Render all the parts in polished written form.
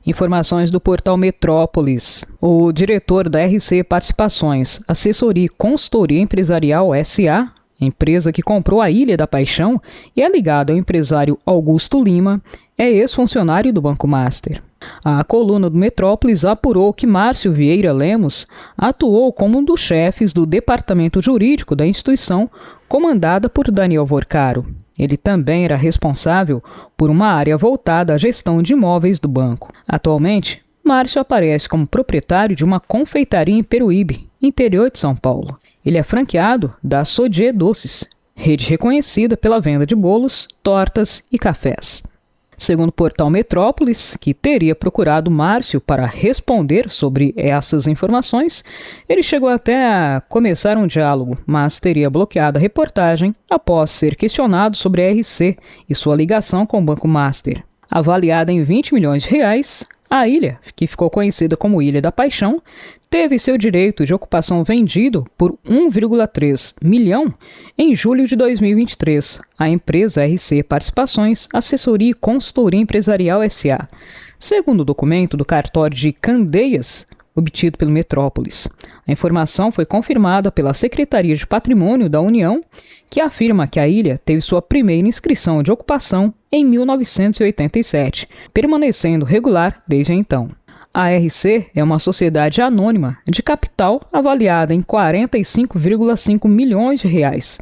Informações do portal Metrópolis. O diretor da RC Participações, Assessoria e Consultoria Empresarial S.A., empresa que comprou a Ilha da Paixão e é ligada ao empresário Augusto Lima, é ex-funcionário do Banco Master. A coluna do Metrópolis apurou que Márcio Vieira Lemos atuou como um dos chefes do departamento jurídico da instituição, comandada por Daniel Vorcaro. Ele também era responsável por uma área voltada à gestão de imóveis do banco. Atualmente, Márcio aparece como proprietário de uma confeitaria em Peruíbe, interior de São Paulo. Ele é franqueado da Sodier Doces, rede reconhecida pela venda de bolos, tortas e cafés. Segundo o portal Metrópolis, que teria procurado Márcio para responder sobre essas informações, ele chegou até a começar um diálogo, mas teria bloqueado a reportagem após ser questionado sobre a RC e sua ligação com o Banco Master. Avaliada em 20 milhões de reais, a ilha, que ficou conhecida como Ilha da Paixão, teve seu direito de ocupação vendido por 1,3 milhão em julho de 2023 à empresa RC Participações, Assessoria e Consultoria Empresarial S.A., segundo o documento do cartório de Candeias, obtido pelo Metrópolis. A informação foi confirmada pela Secretaria de Patrimônio da União, que afirma que a ilha teve sua primeira inscrição de ocupação em 1987, permanecendo regular desde então. A RC é uma sociedade anônima de capital avaliada em 45,5 milhões de reais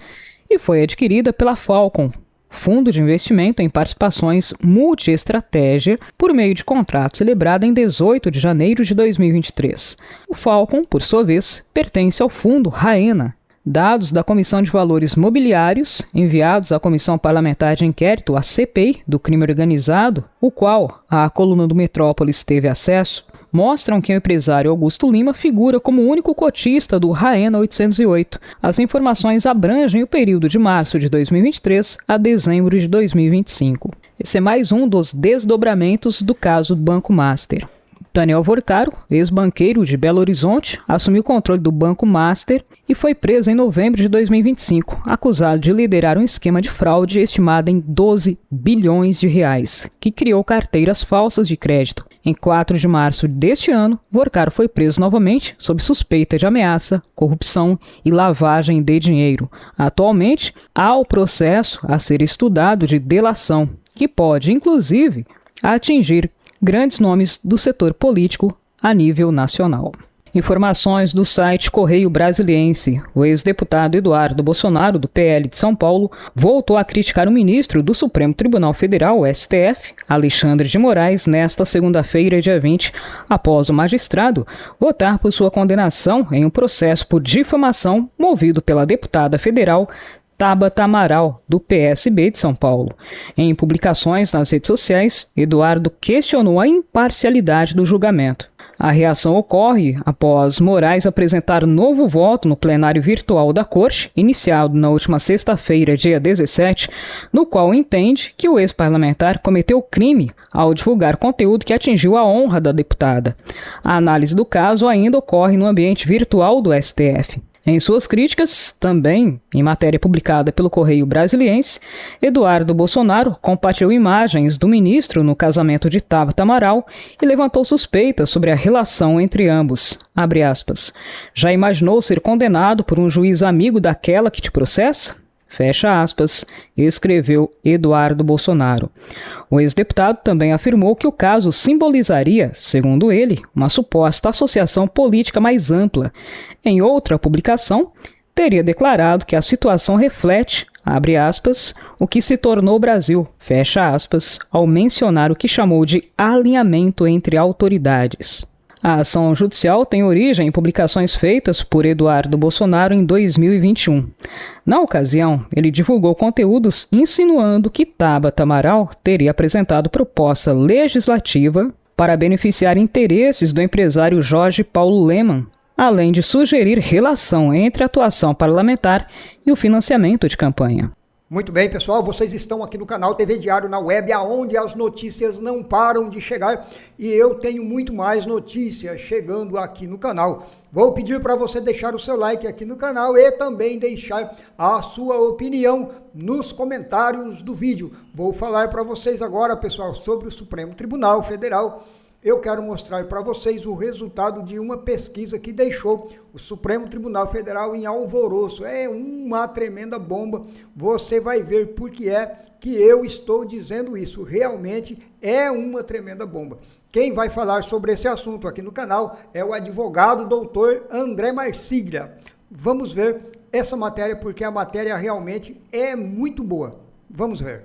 e foi adquirida pela Falcon, fundo de investimento em participações multiestratégia, por meio de contrato celebrado em 18 de janeiro de 2023. O Falcon, por sua vez, pertence ao fundo Raena. Dados da Comissão de Valores Mobiliários, enviados à Comissão Parlamentar de Inquérito, a CPI, do crime organizado, o qual a coluna do Metrópolis teve acesso, mostram que o empresário Augusto Lima figura como o único cotista do Raena 808. As informações abrangem o período de março de 2023 a dezembro de 2025. Esse é mais um dos desdobramentos do caso Banco Master. Daniel Vorcaro, ex-banqueiro de Belo Horizonte, assumiu o controle do Banco Master e foi preso em novembro de 2025, acusado de liderar um esquema de fraude estimado em 12 bilhões de reais, que criou carteiras falsas de crédito. Em 4 de março deste ano, Vorcaro foi preso novamente sob suspeita de ameaça, corrupção e lavagem de dinheiro. Atualmente, há o processo a ser estudado de delação, que pode, inclusive, atingir grandes nomes do setor político a nível nacional. Informações do site Correio Brasiliense. O ex-deputado Eduardo Bolsonaro, do PL de São Paulo, voltou a criticar o ministro do Supremo Tribunal Federal, STF, Alexandre de Moraes, nesta segunda-feira, dia 20, após o magistrado votar por sua condenação em um processo por difamação movido pela deputada federal Tabata Amaral, do PSB de São Paulo. Em publicações nas redes sociais, Eduardo questionou a imparcialidade do julgamento. A reação ocorre após Moraes apresentar novo voto no plenário virtual da Corte, iniciado na última sexta-feira, dia 17, no qual entende que o ex-parlamentar cometeu crime ao divulgar conteúdo que atingiu a honra da deputada. A análise do caso ainda ocorre no ambiente virtual do STF. Em suas críticas, também em matéria publicada pelo Correio Brasiliense, Eduardo Bolsonaro compartilhou imagens do ministro no casamento de Tabata Amaral e levantou suspeitas sobre a relação entre ambos. Abre aspas. Já imaginou ser condenado por um juiz amigo daquela que te processa? Fecha aspas, escreveu Eduardo Bolsonaro. O ex-deputado também afirmou que o caso simbolizaria, segundo ele, uma suposta associação política mais ampla. Em outra publicação, teria declarado que a situação reflete, abre aspas, o que se tornou o Brasil, fecha aspas, ao mencionar o que chamou de alinhamento entre autoridades. A ação judicial tem origem em publicações feitas por Eduardo Bolsonaro em 2021. Na ocasião, ele divulgou conteúdos insinuando que Tabata Amaral teria apresentado proposta legislativa para beneficiar interesses do empresário Jorge Paulo Lemann, além de sugerir relação entre a atuação parlamentar e o financiamento de campanha. Muito bem, pessoal, vocês estão aqui no canal TV Diário na web, aonde as notícias não param de chegar e eu tenho muito mais notícias chegando aqui no canal. Vou pedir para você deixar o seu like aqui no canal e também deixar a sua opinião nos comentários do vídeo. Vou falar para vocês agora, pessoal, sobre o Supremo Tribunal Federal, eu quero mostrar para vocês o resultado de uma pesquisa que deixou o Supremo Tribunal Federal em alvoroço. É uma tremenda bomba. Você vai ver por que é que eu estou dizendo isso. Realmente é uma tremenda bomba. Quem vai falar sobre esse assunto aqui no canal é o advogado doutor André Marsiglia. Vamos ver essa matéria, porque a matéria realmente é muito boa. Vamos ver.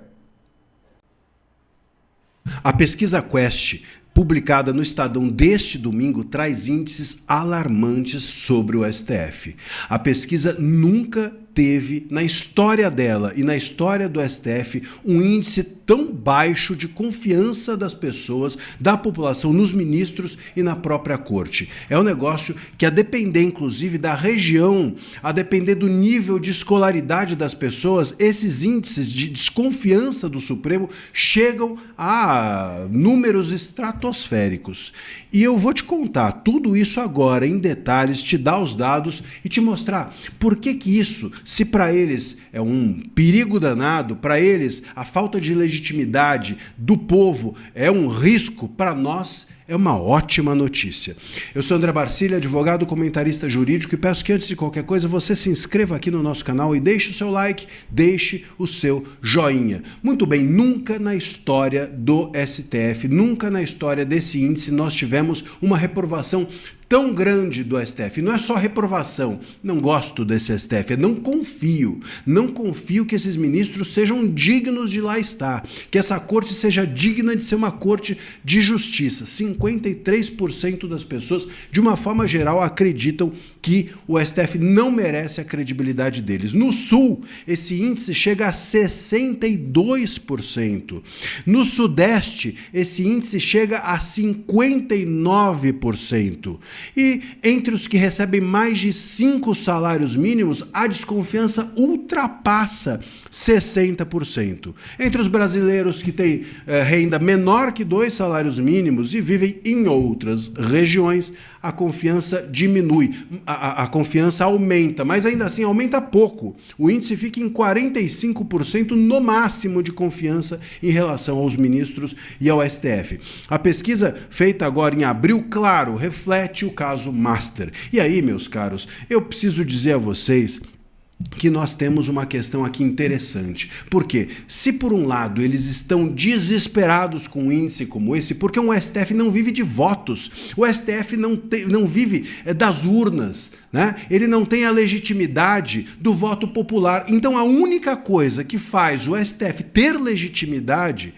A pesquisa Quest, publicada no Estadão deste domingo, traz índices alarmantes sobre o STF. A pesquisa nunca teve, na história dela e na história do STF, um índice tão baixo de confiança das pessoas, da população, nos ministros e na própria corte. É um negócio que, a depender inclusive da região, a depender do nível de escolaridade das pessoas, esses índices de desconfiança do Supremo chegam a números estratosféricos. E eu vou te contar tudo isso agora em detalhes, te dar os dados e te mostrar por que isso, se para eles é um perigo danado, para eles a falta de legitimidade do povo é um risco, para nós é uma ótima notícia. Eu sou André Marsiglia, advogado, comentarista jurídico, e peço que antes de qualquer coisa você se inscreva aqui no nosso canal e deixe o seu like, deixe o seu joinha. Muito bem, nunca na história do STF, nunca na história desse índice nós tivemos uma reprovação tão grande do STF. Não é só reprovação, não gosto desse STF, é não confio que esses ministros sejam dignos de lá estar, que essa corte seja digna de ser uma corte de justiça. 53% das pessoas, de uma forma geral, acreditam que o STF não merece a credibilidade deles. No Sul, esse índice chega a 62%. No Sudeste, esse índice chega a 59%. E entre os que recebem mais de 5 salários mínimos, a desconfiança ultrapassa 60%. Entre os brasileiros que têm renda menor que 2 salários mínimos e vivem em outras regiões, a confiança diminui, a confiança aumenta, mas ainda assim aumenta pouco. O índice fica em 45% no máximo de confiança em relação aos ministros e ao STF. A pesquisa feita agora em abril, claro, reflete o caso Master. E aí, meus caros, eu preciso dizer a vocês que nós temos uma questão aqui interessante. Porque se por um lado eles estão desesperados com um índice como esse, porque o STF não vive de votos, o STF não vive das urnas, né? Ele não tem a legitimidade do voto popular. Então a única coisa que faz o STF ter legitimidade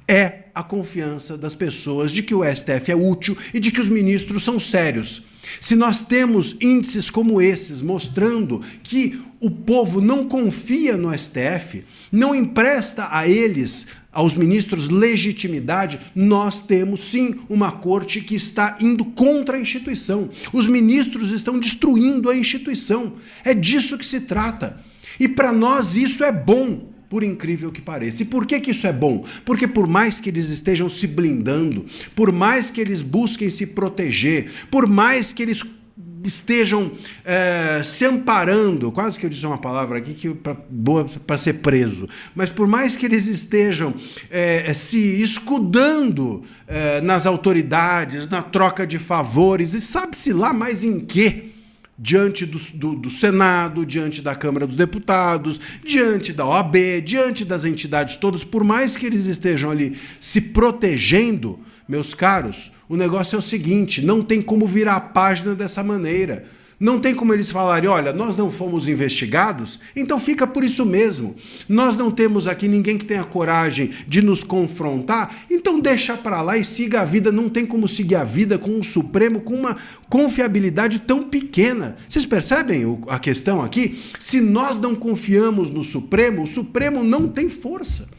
é a confiança das pessoas de que o STF é útil e de que os ministros são sérios. Se nós temos índices como esses mostrando que o povo não confia no STF, não empresta a eles, aos ministros, legitimidade, nós temos sim uma corte que está indo contra a instituição. Os ministros estão destruindo a instituição. É disso que se trata. E para nós isso é bom, por incrível que pareça. E por que isso é bom? Porque por mais que eles estejam se blindando, por mais que eles busquem se proteger, por mais que eles estejam se amparando, quase que eu disse uma palavra aqui que boa para ser preso, mas por mais que eles estejam se escudando nas autoridades, na troca de favores, e sabe-se lá mais em quê, diante do Senado, diante da Câmara dos Deputados, diante da OAB, diante das entidades todas, por mais que eles estejam ali se protegendo, meus caros, o negócio é o seguinte, não tem como virar a página dessa maneira. Não tem como eles falarem, olha, nós não fomos investigados, então fica por isso mesmo. Nós não temos aqui ninguém que tenha coragem de nos confrontar, então deixa para lá e siga a vida. Não tem como seguir a vida com o Supremo com uma confiabilidade tão pequena. Vocês percebem a questão aqui? Se nós não confiamos no Supremo, o Supremo não tem força.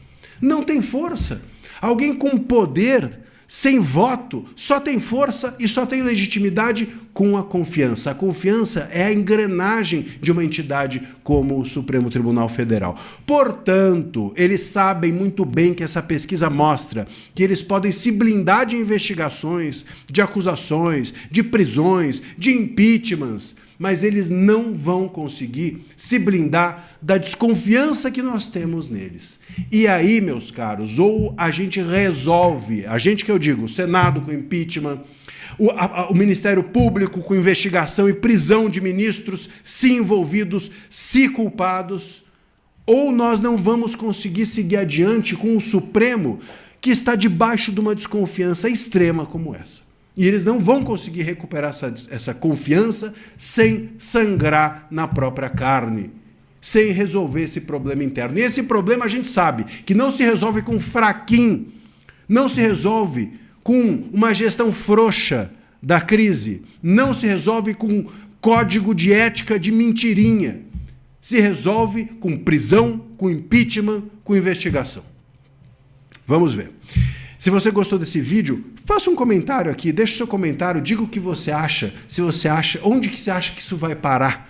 Não tem força. Alguém com poder, sem voto, só tem força e só tem legitimidade com a confiança. A confiança é a engrenagem de uma entidade como o Supremo Tribunal Federal. Portanto, eles sabem muito bem que essa pesquisa mostra que eles podem se blindar de investigações, de acusações, de prisões, de impeachments, mas eles não vão conseguir se blindar da desconfiança que nós temos neles. E aí, meus caros, ou a gente resolve, a gente que eu digo, o Senado com impeachment, o Ministério Público com investigação e prisão de ministros, se envolvidos, se culpados, ou nós não vamos conseguir seguir adiante com o Supremo, que está debaixo de uma desconfiança extrema como essa. E eles não vão conseguir recuperar essa confiança sem sangrar na própria carne, sem resolver esse problema interno. E esse problema a gente sabe que não se resolve com fraquinho, não se resolve com uma gestão frouxa da crise, não se resolve com código de ética de mentirinha, se resolve com prisão, com impeachment, com investigação. Vamos ver. Se você gostou desse vídeo, faça um comentário aqui, deixe seu comentário, diga o que você acha, se você acha, onde que você acha que isso vai parar.